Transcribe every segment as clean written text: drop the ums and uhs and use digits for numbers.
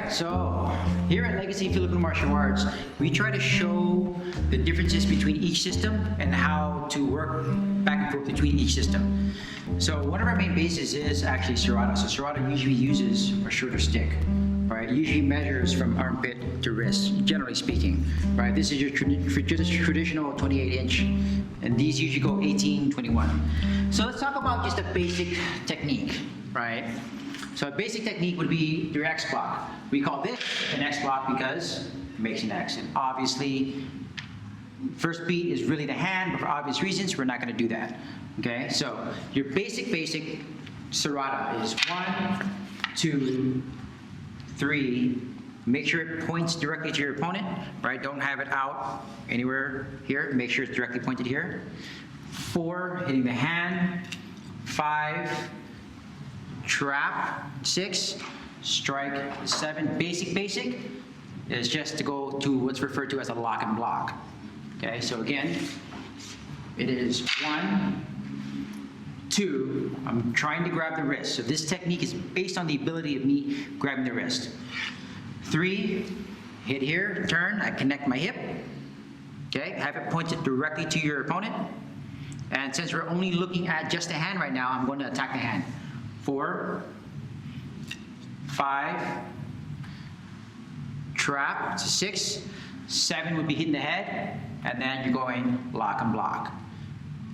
right, so here at Legacy Filipino Martial Arts, we try to show the differences between each system and how to work back and forth between each system. So one of our main bases is actually Serrata. So Serrata usually uses a shorter stick, right? Usually measures from armpit to wrist, generally speaking, right? This is your traditional 28-inch, and these usually go 18, 21. So let's talk about just a basic technique, right? So a basic technique would be your X block. We call this an X block because it makes an X. And obviously, first beat is really the hand, but for obvious reasons, we're not going to do that. Okay, so your basic Serrata is 1, 2, 3. Make sure it points directly to your opponent, right? Don't have it out anywhere here. Make sure it's directly pointed here. 4, hitting the hand. 5, trap. 6, strike. 7, basic is just to go to what's referred to as a lock and block. Okay, so again, it is 1, 2, I'm trying to grab the wrist. So this technique is based on the ability of me grabbing the wrist. 3, hit here, turn, I connect my hip. Okay, have it pointed directly to your opponent. And since we're only looking at just the hand right now, I'm going to attack the hand. 4, 5, trap, 6, 7 would be hitting the head, and then you're going lock and block.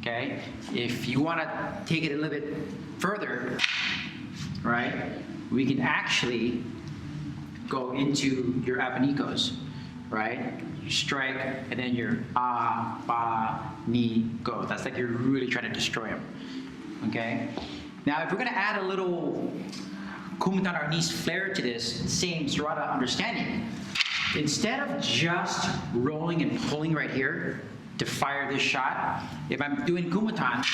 Okay? If you want to take it a little bit further, right, we can actually go into your abanicos, right? You strike, and then you're ba, ni, go. That's like you're really trying to destroy them. Okay? Now, if we're going to add a little Kombatan Arnis flair to this same Serrata understanding, instead of just rolling and pulling right here to fire this shot, if I'm doing Kombatan,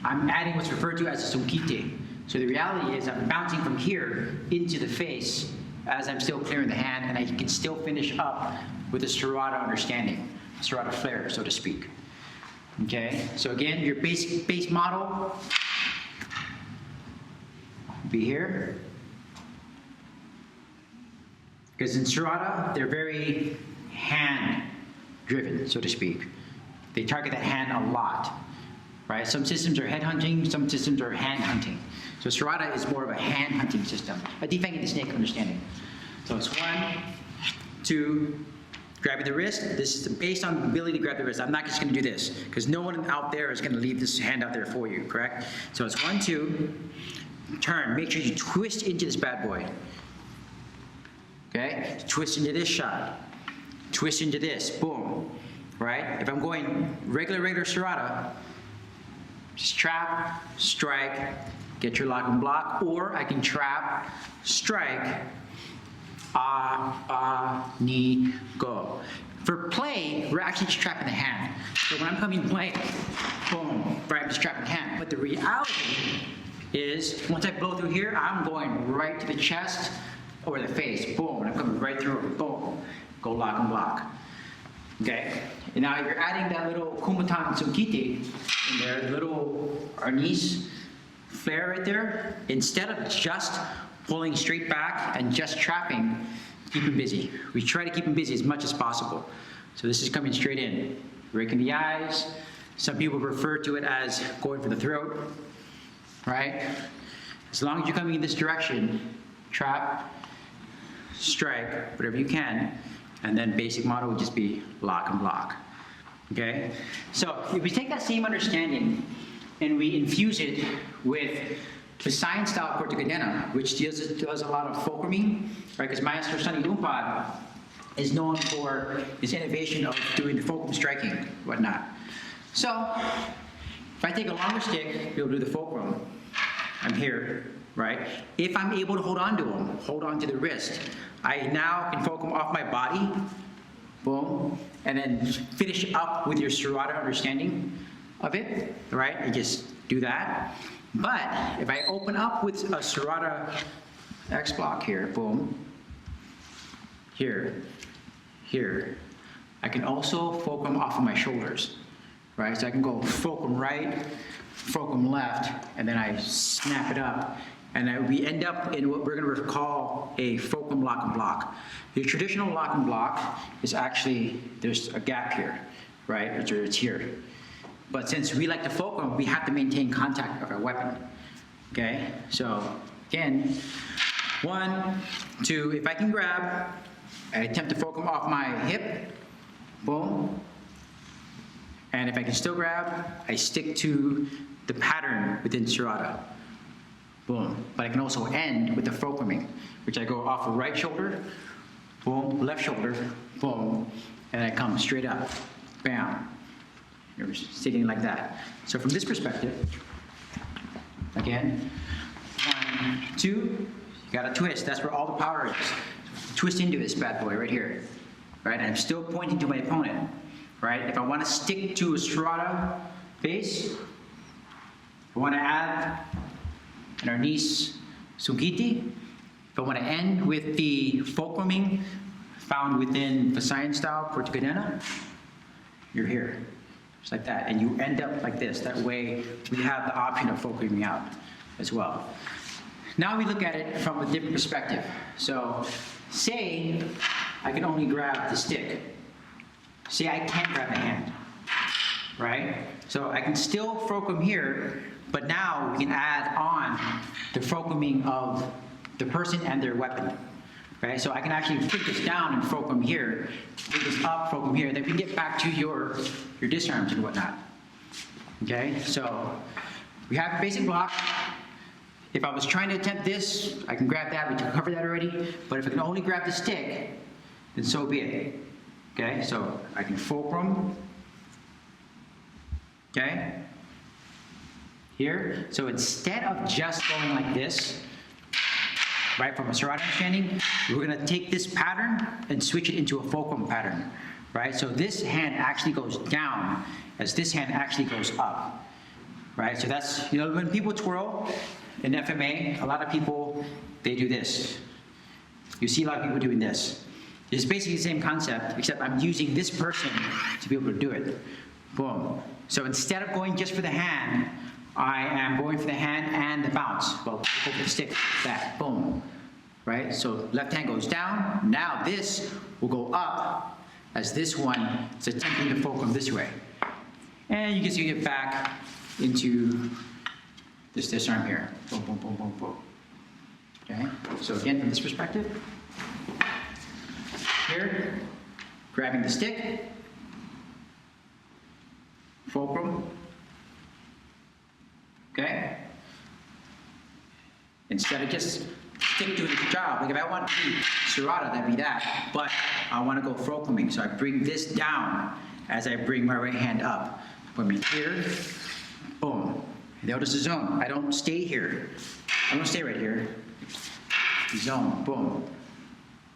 I'm adding what's referred to as a sungkite. So the reality is I'm bouncing from here into the face as I'm still clearing the hand, and I can still finish up with a Serrata understanding, a Serrata flair, so to speak. Okay, so again, your base model be here. Because in Serrata, they're very hand-driven, so to speak. They target that hand a lot, right? Some systems are head hunting, some systems are hand hunting. So Serrata is more of a hand hunting system, a defanging the snake understanding. So it's 1, 2, grabbing the wrist. This is based on the ability to grab the wrist. I'm not just going to do this, because no one out there is going to leave this hand out there for you, correct? So it's 1, 2, turn. Make sure you twist into this bad boy. Okay? Twist into this shot. Twist into this. Boom. Right? If I'm going regular Serrata, just trap, strike, get your lock and block, or I can trap, strike, ni, go. For play, we're actually just trapping the hand. So when I'm coming play, boom, right, I'm just trapping the hand. But the reality is, once I blow through here, I'm going right to the chest or the face. Boom, and I'm coming right through it. Boom, go lock and block. Okay, and now you're adding that little Kombatan sungkite in there, little Arnis flair right there. Instead of just pulling straight back and just trapping, keep him busy. We try to keep him busy as much as possible. So this is coming straight in, raking the eyes. Some people refer to it as going for the throat, right? As long as you're coming in this direction, trap, strike, whatever you can, and then basic model would just be lock and block. Okay? So if we take that same understanding and we infuse it with Visayan style Corto Kadena, which does a lot of fulcruming, right? Because Master Sunny Lumpad is known for his innovation of doing the fulcrum striking, whatnot. So if I take a longer stick, we'll do the fulcrum. I'm here, right? If I'm able to hold on to him, hold on to the wrist, I now can fulcrum off my body, boom, and then finish up with your Serrata understanding of it, right? You just do that. But if I open up with a Serrata X block here, boom, here, I can also fulcrum off of my shoulders, right? So I can go fulcrum right, fulcrum left, and then I snap it up And we end up in what we're going to call a fulcrum lock and block. The traditional lock and block is actually, there's a gap here, right? It's here. But since we like to fulcrum, we have to maintain contact of our weapon. Okay, so again, 1, 2, if I can grab, I attempt to fulcrum off my hip, boom. And if I can still grab, I stick to the pattern within Serrata. Boom. But I can also end with the fulcruming, which I go off the right shoulder, boom, left shoulder, boom, and I come straight up, bam. You're sitting like that. So from this perspective, again, 1, 2, you gotta twist. That's where all the power is. Twist into this bad boy right here, right? And I'm still pointing to my opponent, right? If I want to stick to a Serrata base, I want to add an Arnis Sugiti. If I want to end with the fulcruming found within Visayan style Corto Kadena, you're here, just like that. And you end up like this. That way, we have the option of fulcruming out as well. Now we look at it from a different perspective. So, say I can only grab the stick. Say I can't grab the hand, right? So I can still fulcrum here, but now we can add on the fulcruming of the person and their weapon. Okay, so I can actually put this down and fulcrum here, put this up, fulcrum here, then we can get back to your disarms and whatnot. Okay, so we have a basic block. If I was trying to attempt this, I can grab that, we covered that already, but if I can only grab the stick, then so be it. Okay, so I can fulcrum, okay, here. So instead of just going like this, right, from a Serrata understanding, we're gonna take this pattern and switch it into a fulcrum pattern, right? So this hand actually goes down as this hand actually goes up, right? So that's, you know, when people twirl in FMA, a lot of people, they do this. You see a lot of people doing this. It's basically the same concept, except I'm using this person to be able to do it. Boom. So instead of going just for the hand, I am going for the hand and the bounce. Well, go for the stick, that, boom. Right? So left hand goes down. Now this will go up as this one is attempting to fulcrum this way. And you can see it back into this disarm here. Boom, boom, boom, boom, boom. Okay? So again, from this perspective, here, grabbing the stick, fulcrum, okay? Instead of just stick doing the job, like if I want to be Serrata, that'd be that, but I want to go fulcruming, so I bring this down as I bring my right hand up. Put me here, boom. Notice the zone. I don't stay here. I don't stay right here. Zone, boom,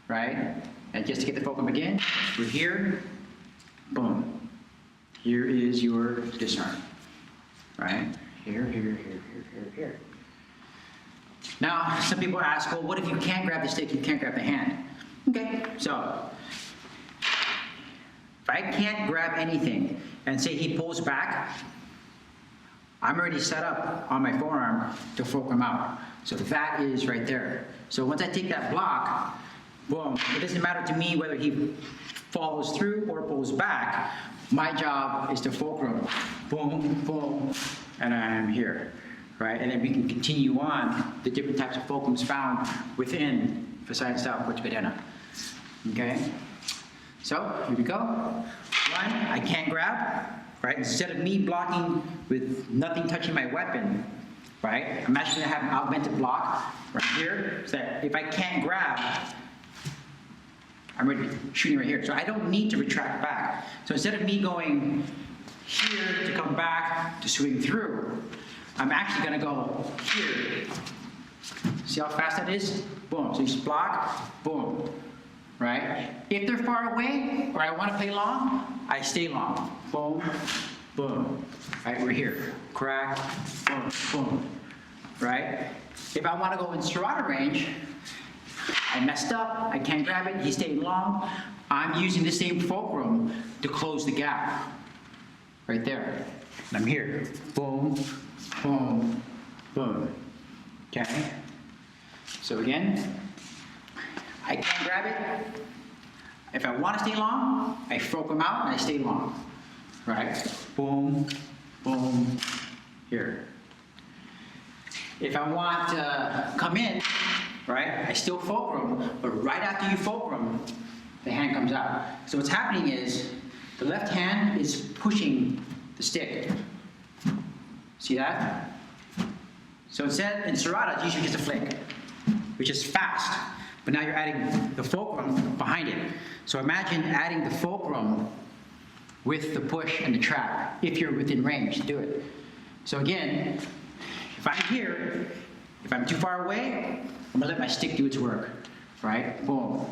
right? And just to get the fulcrum again, we're here, boom. Here is your disarm, right? Here, here, here, here, here, here. Now, some people ask, well, what if you can't grab the stick, you can't grab the hand? Okay, so if I can't grab anything and say he pulls back, I'm already set up on my forearm to fulcrum out. So that is right there. So once I take that block, boom, it doesn't matter to me whether he follows through or pulls back. My job is to fulcrum, boom, boom, and I'm here, right? And then we can continue on the different types of fulcrums found within Visayan style Corto Kadena. Okay? So, here we go. One, I can't grab, right? Instead of me blocking with nothing touching my weapon, right? I'm actually gonna have an augmented block right here, so that if I can't grab, I'm already shooting right here. So I don't need to retract back. So instead of me going here to come back to swing through, I'm actually gonna go here. See how fast that is? Boom, so you just block, boom, right? If they're far away, or I wanna play long, I stay long. Boom, boom, right, we're here. Crack, boom, boom, right? If I wanna go in Serrata range, I messed up, I can't grab it, he's staying long. I'm using the same fulcrum to close the gap. Right there. And I'm here. Boom, boom, boom. Okay? So again, I can grab it. If I want to stay long, I fulcrum out and I stay long. Right? Boom, boom, here. If I want to come in, right, I still fulcrum, but right after you fulcrum, the hand comes out. So what's happening is the left hand is pushing the stick. See that? So instead, in Serrata, it's usually just a flick, which is fast. But now you're adding the fulcrum behind it. So imagine adding the fulcrum with the push and the trap, if you're within range to do it. So again, if I'm here, if I'm too far away, I'm gonna let my stick do its work, right? Boom.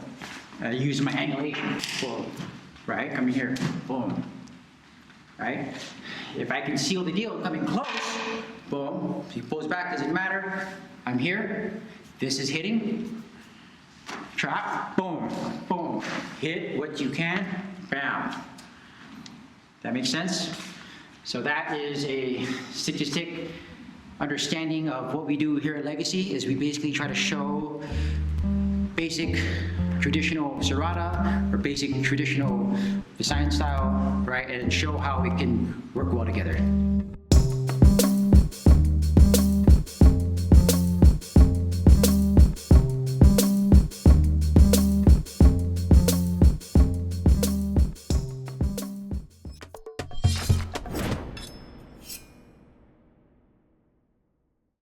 Use my angulation, boom. Right, coming here, boom. Right? If I can seal the deal coming close, boom. If he pulls back, doesn't matter. I'm here, this is hitting. Trap, boom, boom. Hit what you can, bam. That makes sense? So that is a stick-to-stick understanding of what we do here at Legacy, is we basically try to show basic traditional Serrata or basic traditional Visayan style, right, and show how it can work well together.